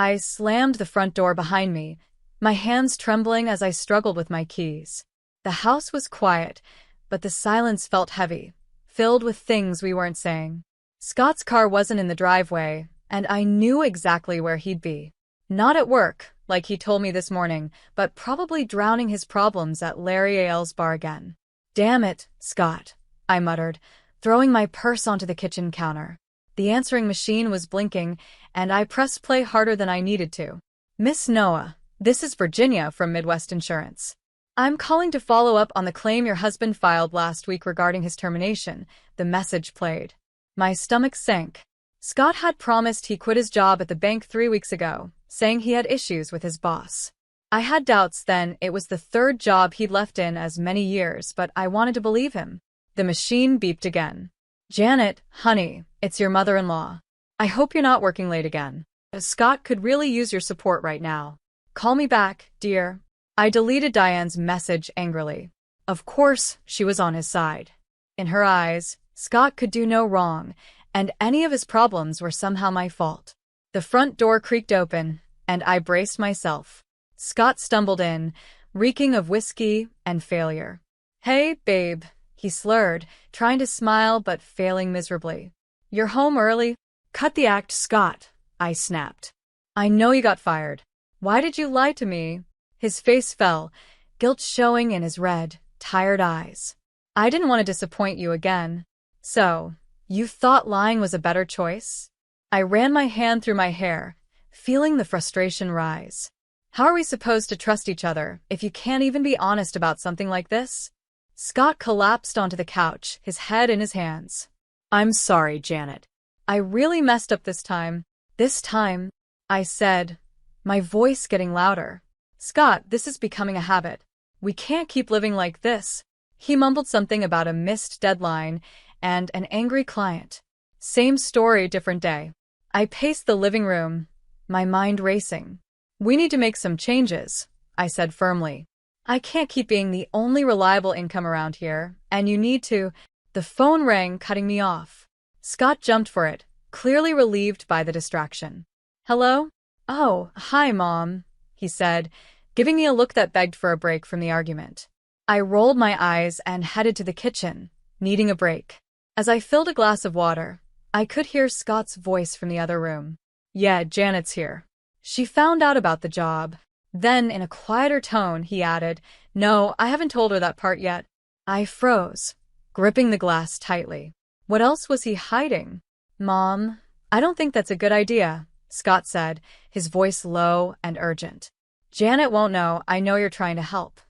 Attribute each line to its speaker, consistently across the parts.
Speaker 1: I slammed the front door behind me, my hands trembling as I struggled with my keys. The house was quiet, but the silence felt heavy, filled with things we weren't saying. Scott's car wasn't in the driveway, and I knew exactly where he'd be. Not at work, like he told me this morning, but probably drowning his problems at Larry Ailes' bar again. "Damn it, Scott," I muttered, throwing my purse onto the kitchen counter. The answering machine was blinking, and I pressed play harder than I needed to. "Miss Noah, this is Virginia from Midwest Insurance. I'm calling to follow up on the claim your husband filed last week regarding his termination," the message played. My stomach sank. Scott had promised he quit his job at the bank 3 weeks ago, saying he had issues with his boss. I had doubts then it was the third job he'd left in as many years, but I wanted to believe him. The machine beeped again. "Janet, honey, it's your mother-in-law. I hope you're not working late again. Scott could really use your support right now. Call me back, dear." I deleted Diane's message angrily. Of course, she was on his side. In her eyes, Scott could do no wrong, and any of his problems were somehow my fault. The front door creaked open, and I braced myself. Scott stumbled in, reeking of whiskey and failure. "Hey, babe," he slurred, trying to smile but failing miserably. "You're home early?" "Cut the act, Scott," I snapped. "I know you got fired. Why did you lie to me?" His face fell, guilt showing in his red, tired eyes. "I didn't want to disappoint you again." "So, you thought lying was a better choice?" I ran my hand through my hair, feeling the frustration rise. How are we supposed to trust each other if you can't even be honest about something like this? Scott collapsed onto the couch, his head in his hands. "I'm sorry, Janet. I really messed up this time." "This time," I said, my voice getting louder. "Scott, this is becoming a habit. We can't keep living like this." He mumbled something about a missed deadline and an angry client. Same story, different day. I paced the living room, my mind racing. "We need to make some changes," I said firmly. "I can't keep being the only reliable income around here, and you need to—" The phone rang, cutting me off. Scott jumped for it, clearly relieved by the distraction. "Hello?" "Oh, hi, Mom," he said, giving me a look that begged for a break from the argument. I rolled my eyes and headed to the kitchen, needing a break. As I filled a glass of water, I could hear Scott's voice from the other room. "Yeah, Janet's here. She found out about the job." Then, in a quieter tone, he added, "No, I haven't told her that part yet." I froze, gripping the glass tightly. What else was he hiding? "Mom, I don't think that's a good idea," Scott said, his voice low and urgent. "Janet won't know. I know you're trying to help."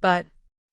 Speaker 1: "But—"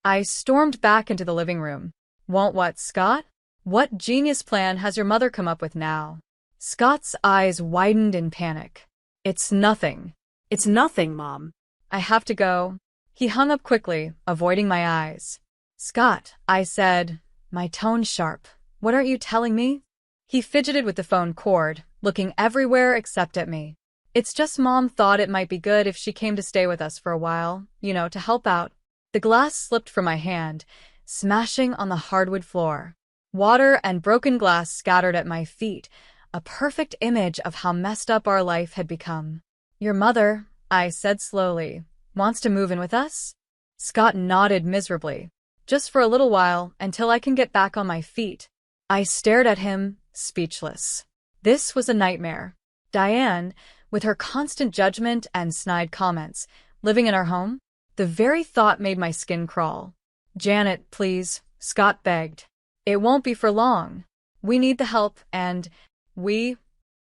Speaker 1: I stormed back into the living room. "Won't what, Scott? What genius plan has your mother come up with now?" Scott's eyes widened in panic. "It's nothing."
Speaker 2: "It's nothing, Mom."
Speaker 1: "I have to go." He hung up quickly, avoiding my eyes. "Scott," I said, my tone sharp, "what aren't you telling me?" He fidgeted with the phone cord, looking everywhere except at me. "It's just Mom thought it might be good if she came to stay with us for a while, to help out." The glass slipped from my hand, smashing on the hardwood floor. Water and broken glass scattered at my feet, a perfect image of how messed up our life had become. "Your mother," I said slowly, "wants to move in with us?" Scott nodded miserably. "Just for a little while, until I can get back on my feet." I stared at him, speechless. This was a nightmare. Diane, with her constant judgment and snide comments, living in our home? The very thought made my skin crawl. "Janet, please," Scott begged. "It won't be for long. We need the help, and we—"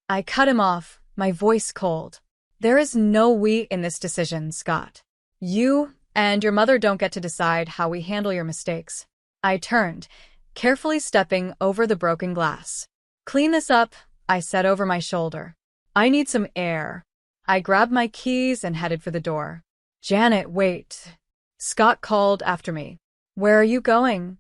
Speaker 1: I cut him off, my voice cold. "There is no we in this decision, Scott. You and your mother don't get to decide how we handle your mistakes." I turned, carefully stepping over the broken glass. "Clean this up," I said over my shoulder. "I need some air." I grabbed my keys and headed for the door. "Janet, wait," Scott called after me. "Where are you going?"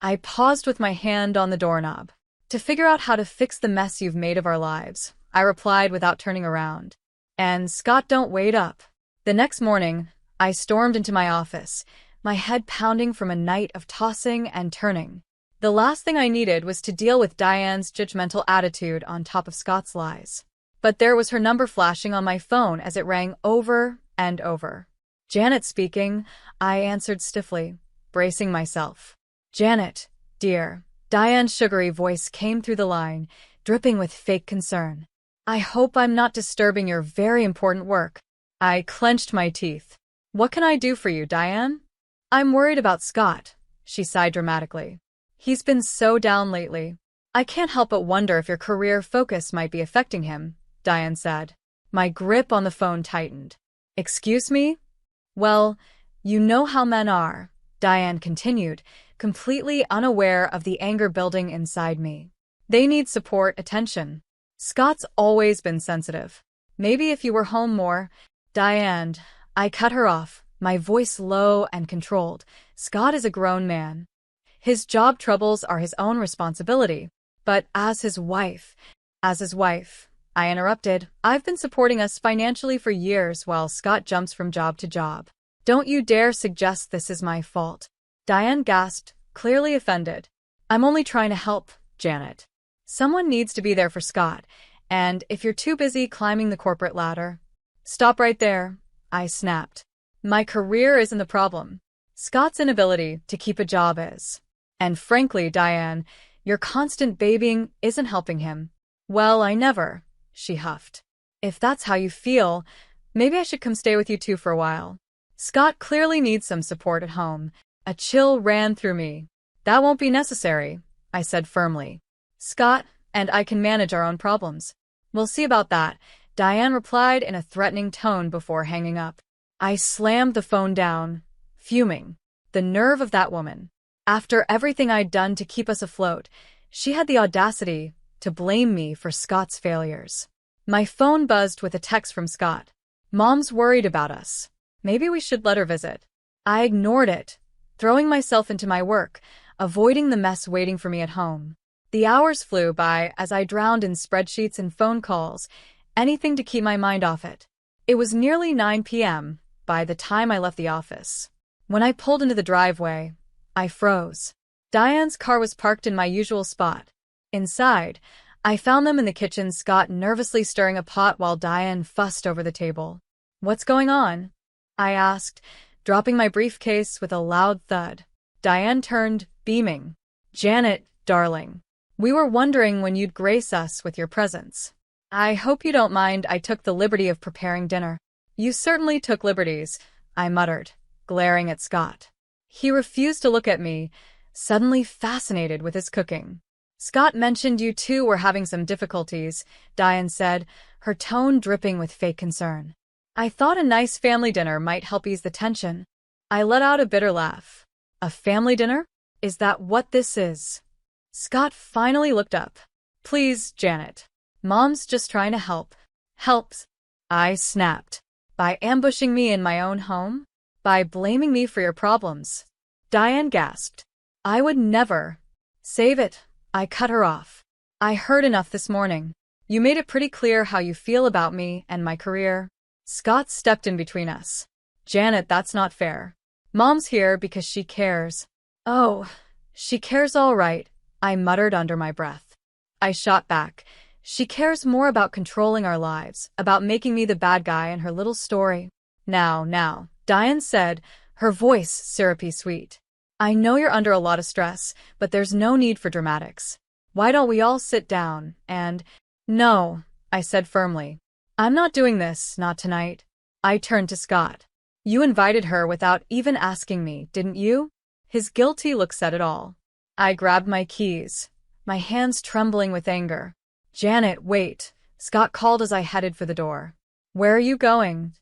Speaker 1: I paused with my hand on the doorknob. "To figure out how to fix the mess you've made of our lives," I replied without turning around. And Scott, don't wait up. The next morning, I stormed into my office, my head pounding from a night of tossing and turning. The last thing I needed was to deal with Diane's judgmental attitude on top of Scott's lies. But there was her number flashing on my phone as it rang over and over. Janet speaking, I answered stiffly, bracing myself. Janet, dear. Diane's sugary voice came through the line, dripping with fake concern. I hope I'm not disturbing your very important work. I clenched my teeth. What can I do for you, Diane? I'm worried about Scott, she sighed dramatically. He's been so down lately. I can't help but wonder if your career focus might be affecting him, Diane said. My grip on the phone tightened. Excuse me? Well, you know how men are, Diane continued, completely unaware of the anger building inside me. They need support, attention. Scott's always been sensitive. Maybe if you were home more, Diane. I cut her off, my voice low and controlled. Scott is a grown man. His job troubles are his own responsibility. But as his wife, I interrupted, I've been supporting us financially for years while Scott jumps from job to job. Don't you dare suggest this is my fault. Diane gasped, clearly offended. I'm only trying to help, Janet. Someone needs to be there for Scott, and if you're too busy climbing the corporate ladder... Stop right there, I snapped. My career isn't the problem. Scott's inability to keep a job is. And frankly, Diane, your constant babying isn't helping him. Well, I never, she huffed. If that's how you feel, maybe I should come stay with you two for a while. Scott clearly needs some support at home. A chill ran through me. That won't be necessary, I said firmly. Scott and I can manage our own problems. We'll see about that, Diane replied in a threatening tone before hanging up. I slammed the phone down, fuming. The nerve of that woman. After everything I'd done to keep us afloat, she had the audacity to blame me for Scott's failures. My phone buzzed with a text from Scott. Mom's worried about us. Maybe we should let her visit. I ignored it, throwing myself into my work, avoiding the mess waiting for me at home. The hours flew by as I drowned in spreadsheets and phone calls, anything to keep my mind off it. It was nearly 9 p.m. by the time I left the office. When I pulled into the driveway, I froze. Diane's car was parked in my usual spot. Inside, I found them in the kitchen, Scott nervously stirring a pot while Diane fussed over the table. What's going on? I asked, dropping my briefcase with a loud thud. Diane turned, beaming. Janet, darling. We were wondering when you'd grace us with your presence. I hope you don't mind I took the liberty of preparing dinner. You certainly took liberties, I muttered, glaring at Scott. He refused to look at me, suddenly fascinated with his cooking. Scott mentioned you two were having some difficulties, Diane said, her tone dripping with fake concern. I thought a nice family dinner might help ease the tension. I let out a bitter laugh. A family dinner? Is that what this is? Scott finally looked up. Please, Janet. Mom's just trying to help. Helps? I snapped. By ambushing me in my own home? By blaming me for your problems? Diane gasped. I would never. Save it. I cut her off. I heard enough this morning. You made it pretty clear how you feel about me and my career. Scott stepped in between us. Janet, that's not fair. Mom's here because she cares. Oh, she cares all right, I muttered under my breath. I shot back. She cares more about controlling our lives, about making me the bad guy in her little story. Now, Diane said, her voice syrupy sweet. I know you're under a lot of stress, but there's no need for dramatics. Why don't we all sit down and... No, I said firmly. I'm not doing this, not tonight. I turned to Scott. You invited her without even asking me, didn't you? His guilty look said it all. I grabbed my keys, my hands trembling with anger. Janet, wait, Scott called as I headed for the door. Where are you going?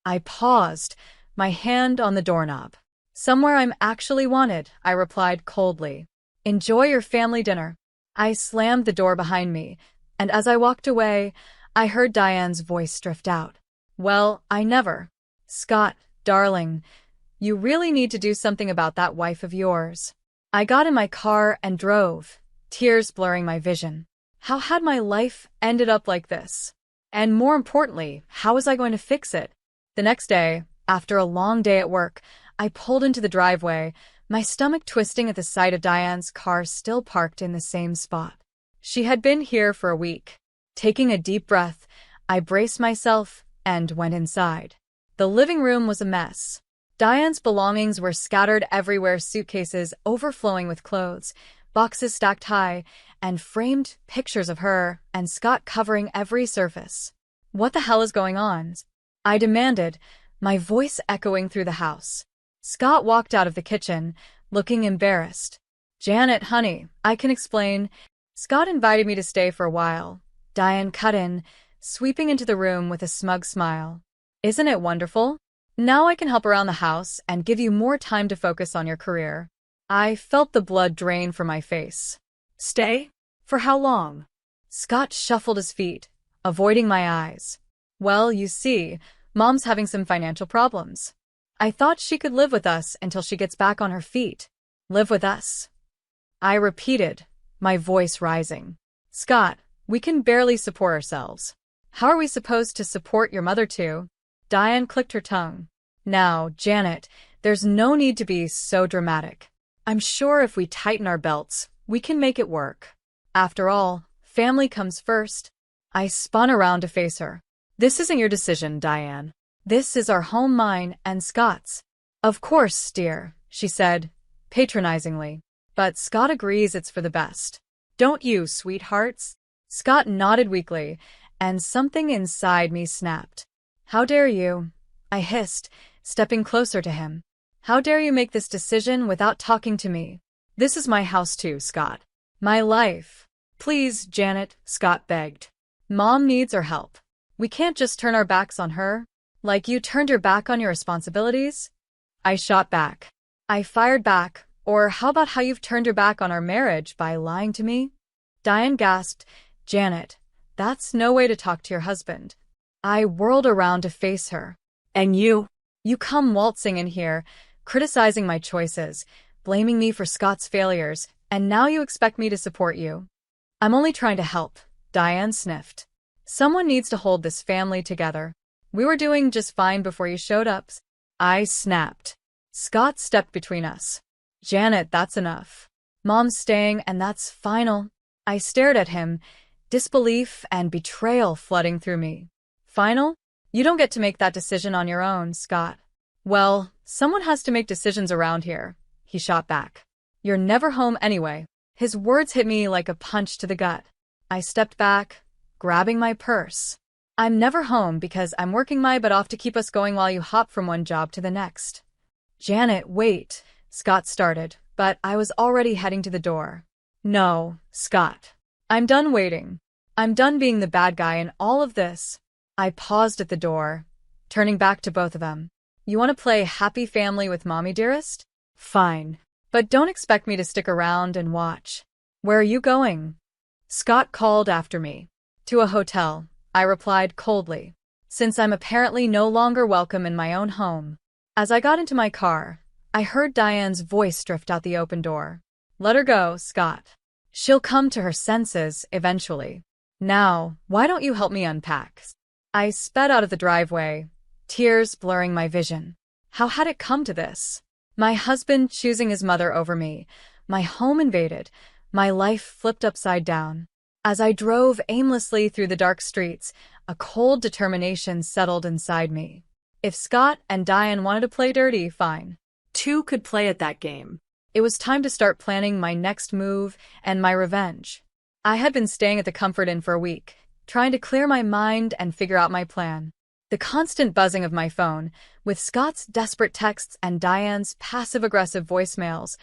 Speaker 1: I paused, my hand on the doorknob. Somewhere I'm actually wanted, I replied coldly. Enjoy your family dinner. I slammed the door behind me, and as I walked away, I heard Diane's voice drift out. Well, I never. Scott, darling, you really need to do something about that wife of yours. I got in my car and drove, tears blurring my vision. How had my life ended up like this? And more importantly, how was I going to fix it? The next day, after a long day at work, I pulled into the driveway, my stomach twisting at the sight of Diane's car still parked in the same spot. She had been here for a week. Taking a deep breath, I braced myself and went inside. The living room was a mess. Diane's belongings were scattered everywhere, suitcases overflowing with clothes, boxes stacked high, and framed pictures of her and Scott covering every surface. "What the hell is going on?" I demanded, my voice echoing through the house. Scott walked out of the kitchen, looking embarrassed. "Janet, honey, I can explain." Scott invited me to stay for a while. Diane cut in, sweeping into the room with a smug smile. "Isn't it wonderful? Now I can help around the house and give you more time to focus on your career." I felt the blood drain from my face. "Stay? For how long?" Scott shuffled his feet, avoiding my eyes. "Well, you see, Mom's having some financial problems. I thought she could live with us until she gets back on her feet." "Live with us?" I repeated, my voice rising. "Scott, we can barely support ourselves. How are we supposed to support your mother too?" Diane clicked her tongue. "Now, Janet, there's no need to be so dramatic. I'm sure if we tighten our belts, we can make it work. After all, family comes first." I spun around to face her. "This isn't your decision, Diane. This is our home, mine and Scott's." "Of course, dear," she said, patronizingly. "But Scott agrees it's for the best. Don't you, sweethearts?" Scott nodded weakly, and something inside me snapped. "How dare you?" I hissed, stepping closer to him. "How dare you make this decision without talking to me? This is my house too, Scott. My life." "Please, Janet," Scott begged. "Mom needs our help. We can't just turn our backs on her. Like you turned your back on your responsibilities?" I shot back. I fired back, "Or how about how you've turned your back on our marriage by lying to me?" Diane gasped. "Janet, that's no way to talk to your husband." I whirled around to face her. "And you? You come waltzing in here, criticizing my choices, blaming me for Scott's failures, and now you expect me to support you." "I'm only trying to help," Diane sniffed. "Someone needs to hold this family together. We were doing just fine before you showed up." I snapped. Scott stepped between us. "Janet, that's enough. Mom's staying, and that's final." I stared at him, disbelief and betrayal flooding through me. "Final? You don't get to make that decision on your own, Scott." "Well, someone has to make decisions around here," he shot back. "You're never home anyway." His words hit me like a punch to the gut. I stepped back, grabbing my purse. "I'm never home because I'm working my butt off to keep us going while you hop from one job to the next." "Janet, wait," Scott started, but I was already heading to the door. "No, Scott. I'm done waiting. I'm done being the bad guy in all of this." I paused at the door, turning back to both of them. "You want to play happy family with Mommy, dearest? Fine. But don't expect me to stick around and watch." "Where are you going?" Scott called after me. "To a hotel," I replied coldly, "since I'm apparently no longer welcome in my own home." As I got into my car, I heard Diane's voice drift out the open door. "Let her go, Scott. She'll come to her senses eventually. Now, why don't you help me unpack?" I sped out of the driveway, tears blurring my vision. How had it come to this? My husband choosing his mother over me, my home invaded, my life flipped upside down. As I drove aimlessly through the dark streets, a cold determination settled inside me. If Scott and Diane wanted to play dirty, fine. Two could play at that game. It was time to start planning my next move and my revenge. I had been staying at the Comfort Inn for a week, trying to clear my mind and figure out my plan. The constant buzzing of my phone, with Scott's desperate texts and Diane's passive-aggressive voicemails,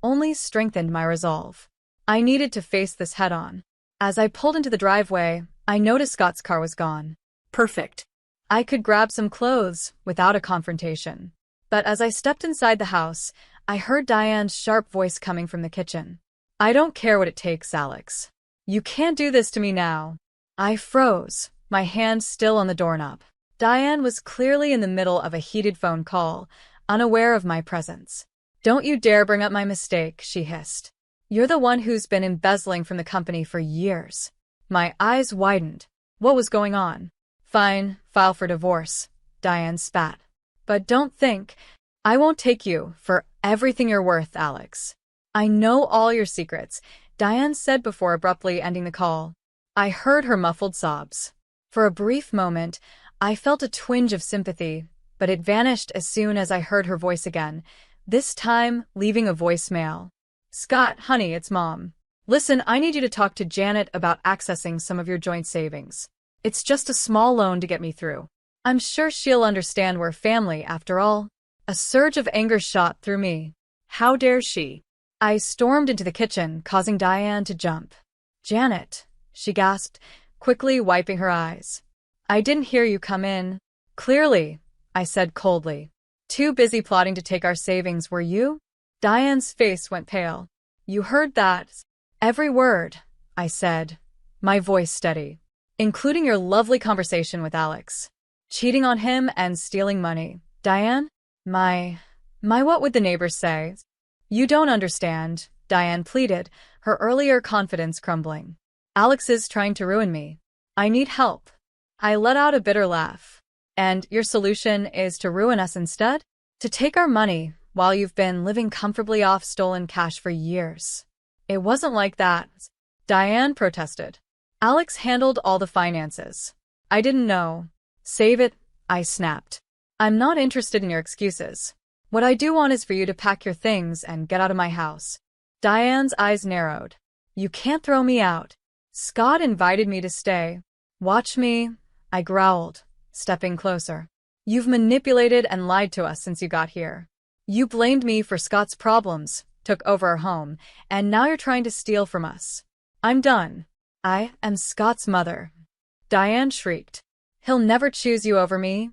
Speaker 1: only strengthened my resolve. I needed to face this head-on. As I pulled into the driveway, I noticed Scott's car was gone. Perfect. I could grab some clothes without a confrontation. But as I stepped inside the house, I heard Diane's sharp voice coming from the kitchen. "I don't care what it takes, Alex. You can't do this to me now." I froze, my hand still on the doorknob. Diane was clearly in the middle of a heated phone call, unaware of my presence. "Don't you dare bring up my mistake," she hissed. "You're the one who's been embezzling from the company for years." My eyes widened. What was going on? "Fine, file for divorce," Diane spat. "But don't think I won't take you for everything you're worth, Alex. I know all your secrets," Diane said before abruptly ending the call. I heard her muffled sobs. For a brief moment, I felt a twinge of sympathy, but it vanished as soon as I heard her voice again, this time leaving a voicemail. Scott, honey, it's Mom. Listen, I need you to talk to Janet about accessing some of your joint savings. It's just a small loan to get me through. I'm sure she'll understand we're family, after all. A surge of anger shot through me. How dare she? I stormed into the kitchen, causing Diane to jump. Janet, she gasped, quickly wiping her eyes. I didn't hear you come in. Clearly, I said coldly. Too busy plotting to take our savings, were you? Diane's face went pale. You heard that? Every word, I said, my voice steady. Including your lovely conversation with Alex. Cheating on him and stealing money. Diane? My what would the neighbors say? You don't understand, Diane pleaded, her earlier confidence crumbling. Alex is trying to ruin me. I need help. I let out a bitter laugh. And your solution is to ruin us instead? To take our money while you've been living comfortably off stolen cash for years. It wasn't like that, Diane protested. Alex handled all the finances. I didn't know. Save it, I snapped. I'm not interested in your excuses. What I do want is for you to pack your things and get out of my house. Diane's eyes narrowed. You can't throw me out. Scott invited me to stay. Watch me, I growled, stepping closer. You've manipulated and lied to us since you got here. You blamed me for Scott's problems, took over our home, and now you're trying to steal from us. I'm done. I am Scott's mother. Diane shrieked. He'll never choose you over me.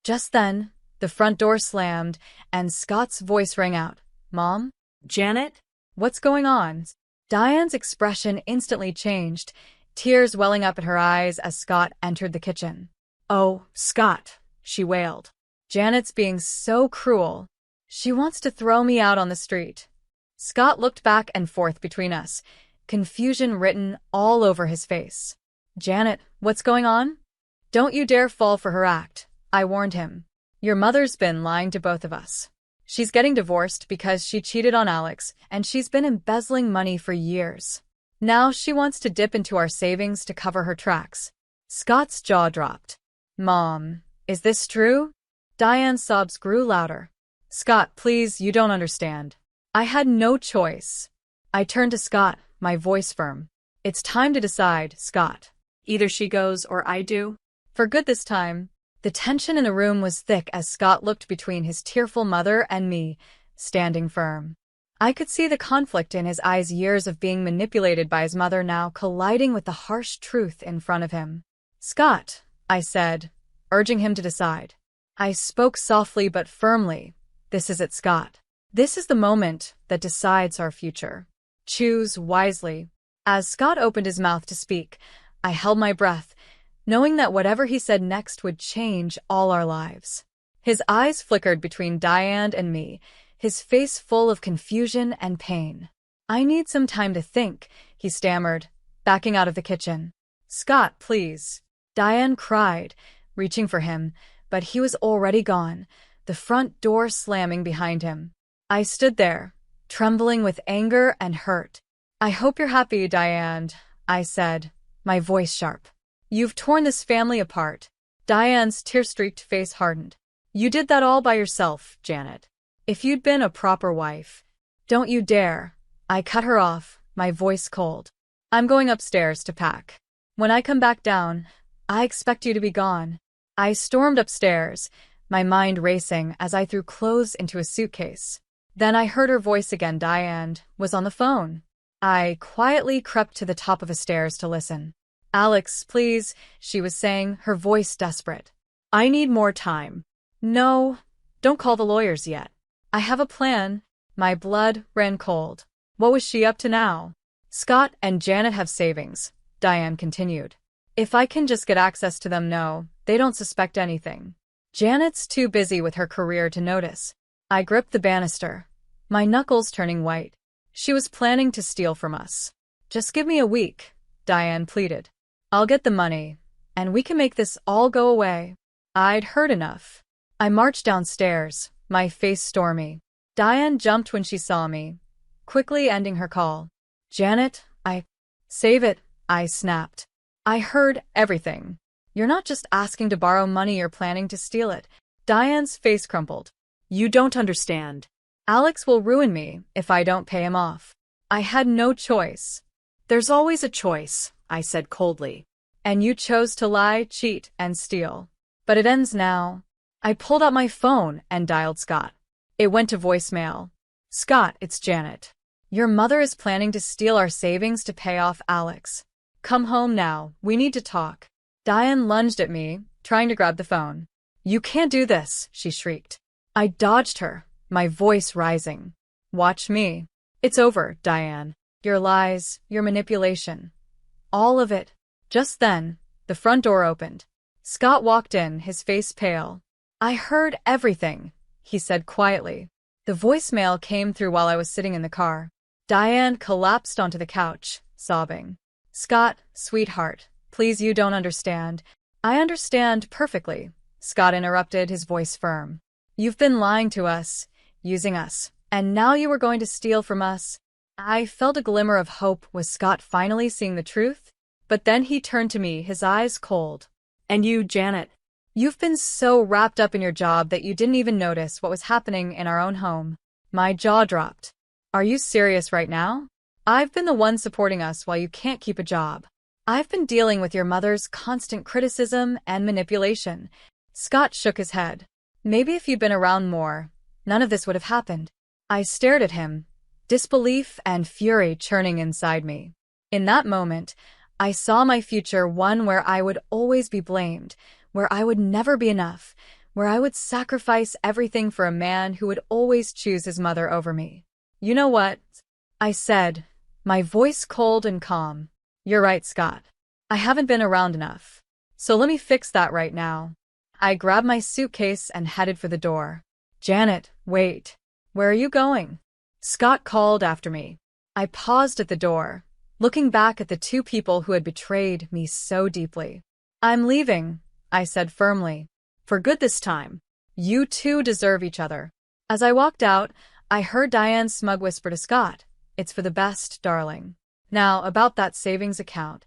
Speaker 1: Just then, the front door slammed, and Scott's voice rang out. Mom?
Speaker 2: Janet?
Speaker 1: What's going on? Diane's expression instantly changed, tears welling up in her eyes as Scott entered the kitchen. Oh, Scott, she wailed. Janet's being so cruel. She wants to throw me out on the street. Scott looked back and forth between us, confusion written all over his face. Janet, what's going on? Don't you dare fall for her act, I warned him. Your mother's been lying to both of us. She's getting divorced because she cheated on Alex, and she's been embezzling money for years. Now she wants to dip into our savings to cover her tracks. Scott's jaw dropped. Mom, is this true? Diane's sobs grew louder. Scott, please, you don't understand. I had no choice. I turned to Scott, my voice firm. It's time to decide, Scott.
Speaker 2: Either she goes or I do.
Speaker 1: For good this time. The tension in the room was thick as Scott looked between his tearful mother and me, standing firm. I could see the conflict in his eyes, years of being manipulated by his mother now colliding with the harsh truth in front of him. Scott, I said, urging him to decide. I spoke softly but firmly. This is it, Scott. This is the moment that decides our future. Choose wisely. As Scott opened his mouth to speak, I held my breath, knowing that whatever he said next would change all our lives. His eyes flickered between Diane and me, his face full of confusion and pain. I need some time to think, he stammered, backing out of the kitchen. Scott, please. Diane cried, reaching for him, but he was already gone, the front door slamming behind him. I stood there, trembling with anger and hurt. I hope you're happy, Diane, I said, my voice sharp. You've torn this family apart. Diane's tear-streaked face hardened. You did that all by yourself, Janet. If you'd been a proper wife. Don't you dare. I cut her off, my voice cold. I'm going upstairs to pack. When I come back down, I expect you to be gone. I stormed upstairs, my mind racing as I threw clothes into a suitcase. Then I heard her voice again. Diane was on the phone. I quietly crept to the top of the stairs to listen. Alex, please, she was saying, her voice desperate. I need more time. No, don't call the lawyers yet. I have a plan. My blood ran cold. What was she up to now? Scott and Janet have savings, Diane continued. If I can just get access to them, no, they don't suspect anything. Janet's too busy with her career to notice. I gripped the banister, my knuckles turning white. She was planning to steal from us. Just give me a week, Diane pleaded. I'll get the money, and we can make this all go away. I'd heard enough. I marched downstairs, my face stormy. Diane jumped when she saw me, quickly ending her call. Janet, Save it, I snapped. I heard everything. You're not just asking to borrow money, you're planning to steal it. Diane's face crumpled.
Speaker 2: You don't understand.
Speaker 1: Alex will ruin me if I don't pay him off. I had no choice.
Speaker 2: There's always a choice, I said coldly.
Speaker 1: And you chose to lie, cheat, and steal. But it ends now. I pulled out my phone and dialed Scott. It went to voicemail. Scott, it's Janet. Your mother is planning to steal our savings to pay off Alex. Come home now, we need to talk. Diane lunged at me, trying to grab the phone. You can't do this, she shrieked. I dodged her, my voice rising. Watch me. It's over, Diane. Your lies, your manipulation. All of it. Just then, the front door opened. Scott walked in, his face pale. I heard everything, he said quietly. The voicemail came through while I was sitting in the car. Diane collapsed onto the couch, sobbing. Scott, sweetheart, please, you don't understand. I understand perfectly, Scott interrupted, his voice firm. You've been lying to us, using us, and now you were going to steal from us. I felt a glimmer of hope. Was Scott finally seeing the truth? But then he turned to me, his eyes cold.
Speaker 2: And you, Janet?
Speaker 1: You've been so wrapped up in your job that you didn't even notice what was happening in our own home. My jaw dropped. Are you serious right now? I've been the one supporting us while you can't keep a job. I've been dealing with your mother's constant criticism and manipulation. Scott shook his head. Maybe if you'd been around more, none of this would have happened. I stared at him, disbelief and fury churning inside me. In that moment, I saw my future, one where I would always be blamed, where I would never be enough, where I would sacrifice everything for a man who would always choose his mother over me. You know what? I said, my voice cold and calm. You're right, Scott. I haven't been around enough. So let me fix that right now. I grabbed my suitcase and headed for the door. Janet, wait. Where are you going? Scott called after me. I paused at the door, looking back at the two people who had betrayed me so deeply. I'm leaving, I said firmly. For good this time. You two deserve each other. As I walked out, I heard Diane's smug whisper to Scott. It's for the best, darling. Now, about that savings account.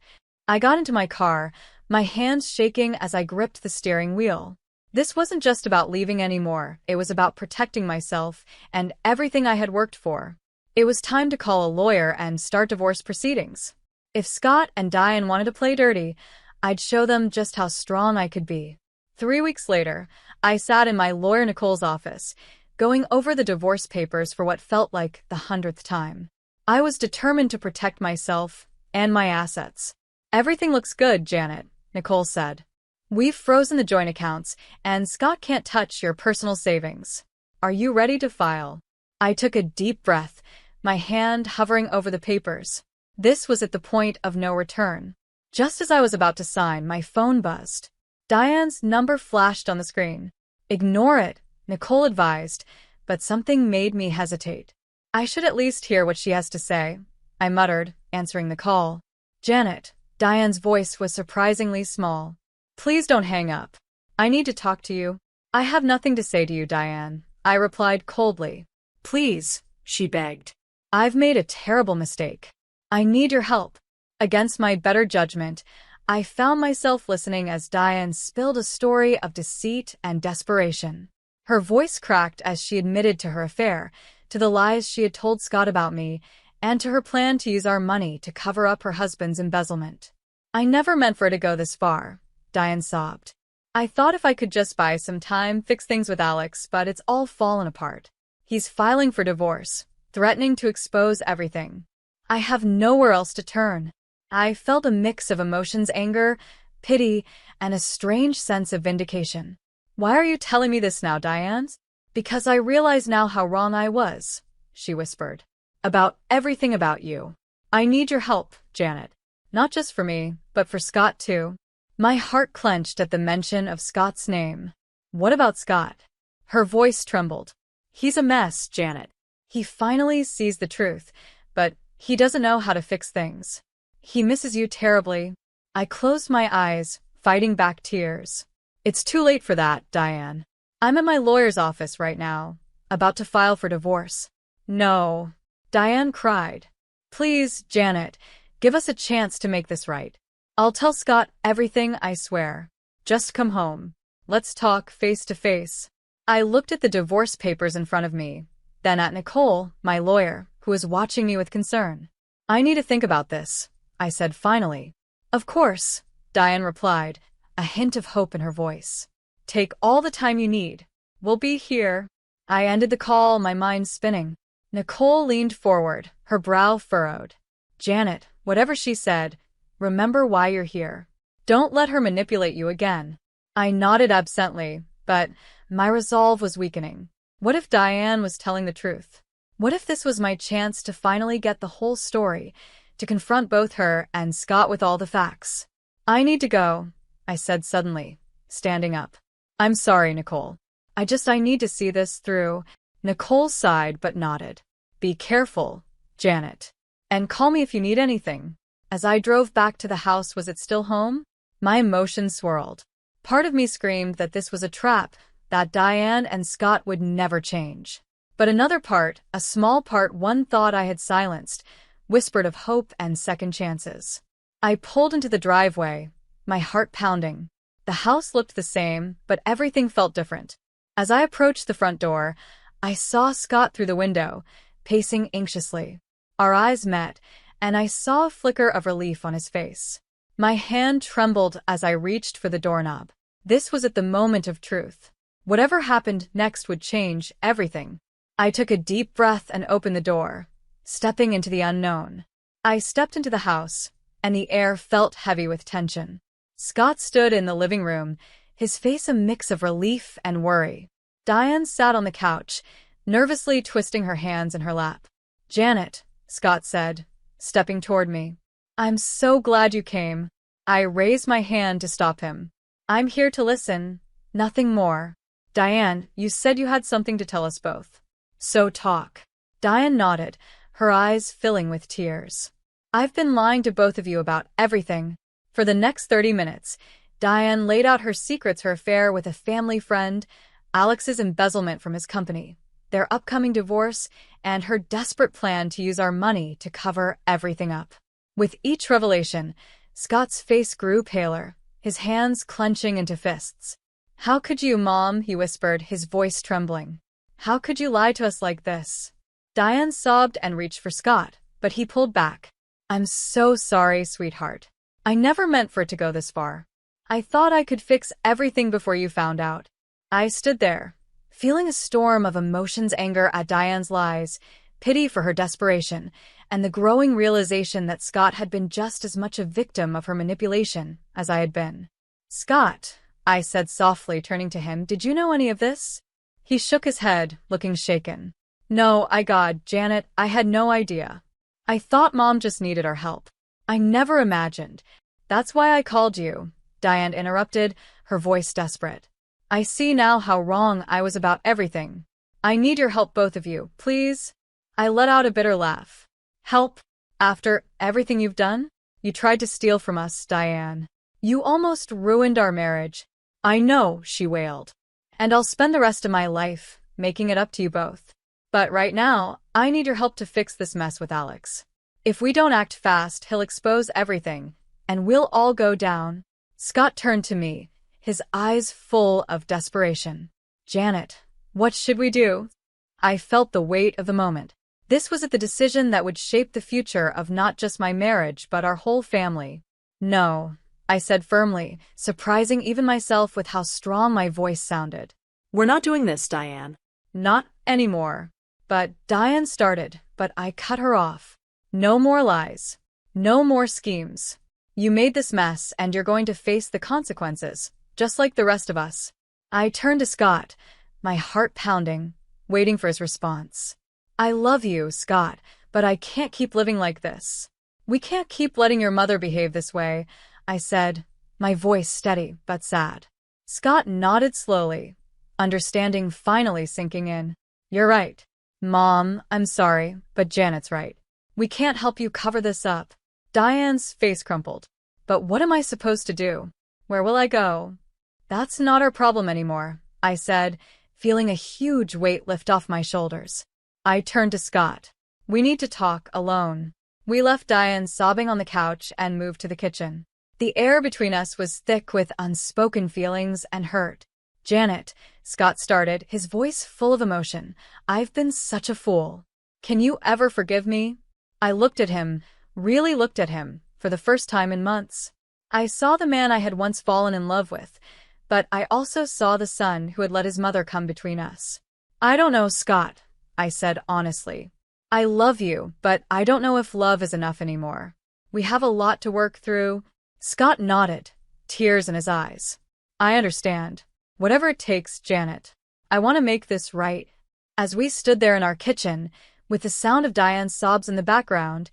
Speaker 1: I got into my car, my hands shaking as I gripped the steering wheel. This wasn't just about leaving anymore, it was about protecting myself and everything I had worked for. It was time to call a lawyer and start divorce proceedings. If Scott and Diane wanted to play dirty, I'd show them just how strong I could be. 3 weeks later, I sat in my lawyer Nicole's office, going over the divorce papers for what felt like the 100th time. I was determined to protect myself and my assets. Everything looks good, Janet, Nicole said. We've frozen the joint accounts, and Scott can't touch your personal savings. Are you ready to file? I took a deep breath, my hand hovering over the papers. This was at the point of no return. Just as I was about to sign, my phone buzzed. Diane's number flashed on the screen. Ignore it, Nicole advised, but something made me hesitate. I should at least hear what she has to say, I muttered, answering the call. Janet, Diane's voice was surprisingly small. Please don't hang up. I need to talk to you. I have nothing to say to you, Diane, I replied coldly.
Speaker 2: Please, she begged.
Speaker 1: I've made a terrible mistake. I need your help. Against my better judgment, I found myself listening as Diane spilled a story of deceit and desperation. Her voice cracked as she admitted to her affair, to the lies she had told Scott about me, and to her plan to use our money to cover up her husband's embezzlement. I never meant for it to go this far, Diane sobbed. I thought if I could just buy some time, fix things with Alex, but it's all fallen apart. He's filing for divorce, threatening to expose everything. I have nowhere else to turn. I felt a mix of emotions, anger, pity, and a strange sense of vindication. Why are you telling me this now, Diane? Because I realize now how wrong I was, she whispered. About everything about you. I need your help, Janet. Not just for me, but for Scott too. My heart clenched at the mention of Scott's name. What about Scott? Her voice trembled. He's a mess, Janet. He finally sees the truth, but he doesn't know how to fix things. He misses you terribly. I closed my eyes, fighting back tears. It's too late for that, Diane. I'm at my lawyer's office right now, about to file for divorce. No, Diane cried. Please, Janet, give us a chance to make this right. I'll tell Scott everything, I swear. Just come home. Let's talk face to face. I looked at the divorce papers in front of me, then at Nicole, my lawyer, who was watching me with concern. I need to think about this, I said finally. Of course, Diane replied, a hint of hope in her voice. Take all the time you need. We'll be here. I ended the call, my mind spinning. Nicole leaned forward, her brow furrowed. Janet, whatever she said, remember why you're here. Don't let her manipulate you again. I nodded absently, but my resolve was weakening. What if Diane was telling the truth? What if this was my chance to finally get the whole story, to confront both her and Scott with all the facts? I need to go, I said suddenly, standing up. I'm sorry, Nicole. I need to see this through. Nicole sighed but nodded. Be careful, Janet. And call me if you need anything. As I drove back to the house, was it still home? My emotions swirled. Part of me screamed that this was a trap, that Diane and Scott would never change. But another part, a small part one thought I had silenced, whispered of hope and second chances. I pulled into the driveway, my heart pounding. The house looked the same, but everything felt different. As I approached the front door, I saw Scott through the window, pacing anxiously. Our eyes met, and I saw a flicker of relief on his face. My hand trembled as I reached for the doorknob. This was at the moment of truth. Whatever happened next would change everything. I took a deep breath and opened the door, stepping into the unknown. I stepped into the house, and the air felt heavy with tension. Scott stood in the living room, his face a mix of relief and worry. Diane sat on the couch, nervously twisting her hands in her lap. Janet, Scott said, stepping toward me. I'm so glad you came. I raised my hand to stop him. I'm here to listen, nothing more. Diane, you said you had something to tell us both. So talk. Diane nodded, her eyes filling with tears. I've been lying to both of you about everything. For the next 30 minutes, Diane laid out her secrets, her affair with a family friend, Alex's embezzlement from his company, their upcoming divorce, and her desperate plan to use our money to cover everything up. With each revelation, Scott's face grew paler, his hands clenching into fists. How could you, Mom? He whispered, his voice trembling. How could you lie to us like this? Diane sobbed and reached for Scott, but he pulled back. I'm so sorry, sweetheart. I never meant for it to go this far. I thought I could fix everything before you found out. I stood there, feeling a storm of emotions, anger at Diane's lies, pity for her desperation, and the growing realization that Scott had been just as much a victim of her manipulation as I had been. Scott, I said softly, turning to him, did you know any of this? He shook his head, looking shaken. No, Janet, I had no idea. I thought Mom just needed our help. I never imagined. That's why I called you, Diane interrupted, her voice desperate. I see now how wrong I was about everything. I need your help, both of you, please. I let out a bitter laugh. Help? After everything you've done? You tried to steal from us, Diane. You almost ruined our marriage. I know, she wailed. And I'll spend the rest of my life making it up to you both. But right now, I need your help to fix this mess with Alex. If we don't act fast, he'll expose everything, and we'll all go down. Scott turned to me, his eyes full of desperation. Janet, what should we do? I felt the weight of the moment. This was the decision that would shape the future of not just my marriage but our whole family. No, I said firmly, surprising even myself with how strong my voice sounded.
Speaker 2: We're not doing this, Diane.
Speaker 1: Not anymore. But Diane started, but I cut her off. No more lies. No more schemes. You made this mess and you're going to face the consequences, just like the rest of us. I turned to Scott, my heart pounding, waiting for his response. I love you, Scott, but I can't keep living like this. We can't keep letting your mother behave this way, I said, my voice steady but sad. Scott nodded slowly, understanding finally sinking in. You're right. Mom, I'm sorry, but Janet's right. We can't help you cover this up. Diane's face crumpled. But what am I supposed to do? Where will I go? That's not our problem anymore, I said, feeling a huge weight lift off my shoulders. I turned to Scott. We need to talk alone. We left Diane sobbing on the couch and moved to the kitchen. The air between us was thick with unspoken feelings and hurt. "Janet," Scott started, his voice full of emotion, "I've been such a fool. Can you ever forgive me?" I looked at him, really looked at him, for the first time in months. I saw the man I had once fallen in love with, but I also saw the son who had let his mother come between us. "I don't know, Scott," I said honestly. "I love you, but I don't know if love is enough anymore. We have a lot to work through." Scott nodded, tears in his eyes. "I understand. Whatever it takes, Janet. I want to make this right." As we stood there in our kitchen, with the sound of Diane's sobs in the background,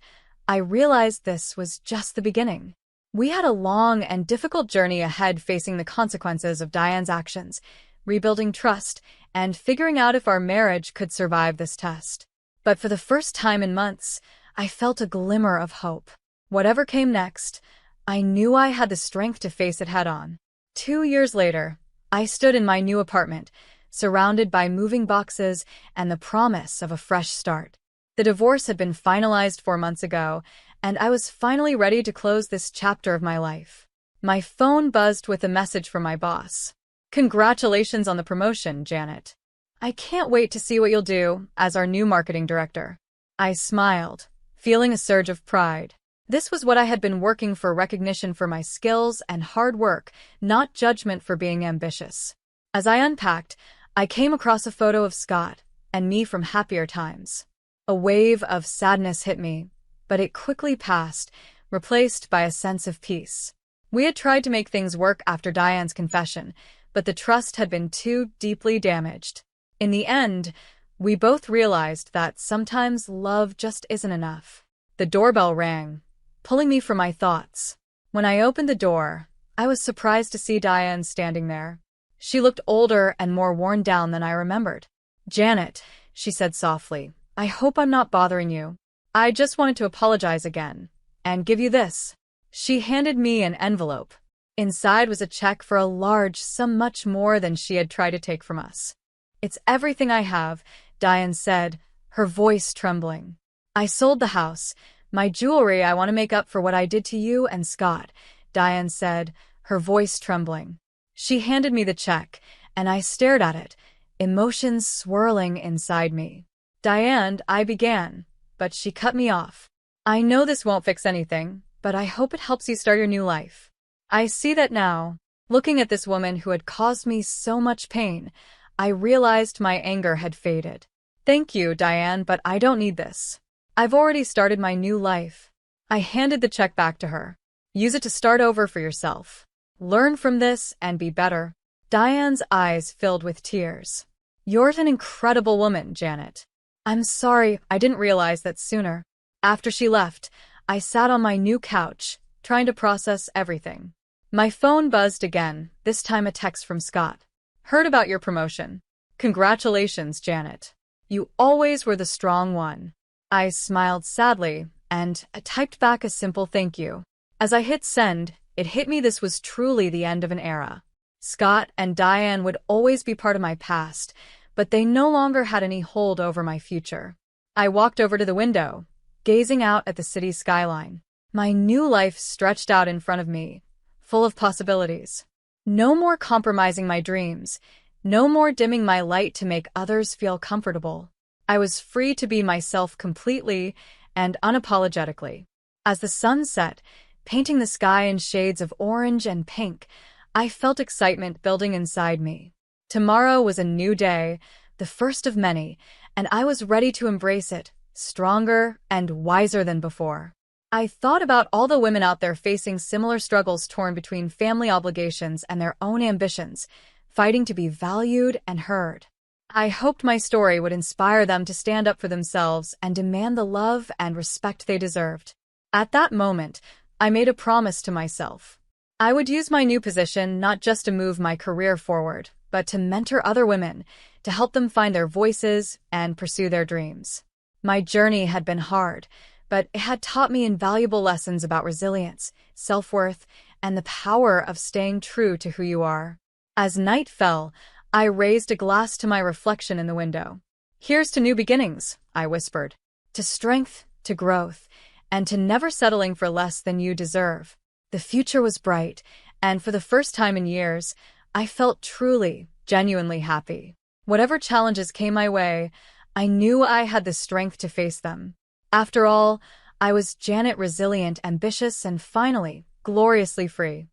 Speaker 1: I realized this was just the beginning. We had a long and difficult journey ahead, facing the consequences of Diane's actions, rebuilding trust, and figuring out if our marriage could survive this test. But for the first time in months, I felt a glimmer of hope. Whatever came next, I knew I had the strength to face it head-on. 2 years later, I stood in my new apartment, surrounded by moving boxes and the promise of a fresh start. The divorce had been finalized 4 months ago, and I was finally ready to close this chapter of my life. My phone buzzed with a message from my boss. "Congratulations on the promotion, Janet. I can't wait to see what you'll do as our new marketing director." I smiled, feeling a surge of pride. This was what I had been working for: recognition for my skills and hard work, not judgment for being ambitious. As I unpacked, I came across a photo of Scott and me from happier times. A wave of sadness hit me, but it quickly passed, replaced by a sense of peace. We had tried to make things work after Diane's confession, but the trust had been too deeply damaged. In the end, we both realized that sometimes love just isn't enough. The doorbell rang, pulling me from my thoughts. When I opened the door, I was surprised to see Diane standing there. She looked older and more worn down than I remembered. "Janet," she said softly, "I hope I'm not bothering you. I just wanted to apologize again and give you this." She handed me an envelope. Inside was a check for a large sum, much more than she had tried to take from us. "It's everything I have," Diane said, her voice trembling. "I sold the house, my jewelry. I want to make up for what I did to you and Scott," Diane said, her voice trembling. She handed me the check, and I stared at it, emotions swirling inside me. "Diane," I began, but she cut me off. "I know this won't fix anything, but I hope it helps you start your new life. I see that now." Looking at this woman who had caused me so much pain, I realized my anger had faded. "Thank you, Diane, but I don't need this. I've already started my new life." I handed the check back to her. "Use it to start over for yourself. Learn from this and be better." Diane's eyes filled with tears. "You're an incredible woman, Janet. I'm sorry I didn't realize that sooner." After she left, I sat on my new couch, trying to process everything. My phone buzzed again, this time a text from Scott. "Heard about your promotion. Congratulations, Janet. You always were the strong one." I smiled sadly and typed back a simple thank you. As I hit send, it hit me: this was truly the end of an era. Scott and Diane would always be part of my past, but they no longer had any hold over my future. I walked over to the window, gazing out at the city skyline. My new life stretched out in front of me, full of possibilities. No more compromising my dreams, no more dimming my light to make others feel comfortable. I was free to be myself completely and unapologetically. As the sun set, painting the sky in shades of orange and pink, I felt excitement building inside me. Tomorrow was a new day, the first of many, and I was ready to embrace it, stronger and wiser than before. I thought about all the women out there facing similar struggles, torn between family obligations and their own ambitions, fighting to be valued and heard. I hoped my story would inspire them to stand up for themselves and demand the love and respect they deserved. At that moment, I made a promise to myself. I would use my new position not just to move my career forward, but to mentor other women, to help them find their voices and pursue their dreams. My journey had been hard, but it had taught me invaluable lessons about resilience, self-worth, and the power of staying true to who you are. As night fell, I raised a glass to my reflection in the window. "Here's to new beginnings," I whispered. "To strength, to growth, and to never settling for less than you deserve." The future was bright, and for the first time in years, I felt truly, genuinely happy. Whatever challenges came my way, I knew I had the strength to face them. After all, I was Janet, resilient, ambitious, and finally, gloriously free.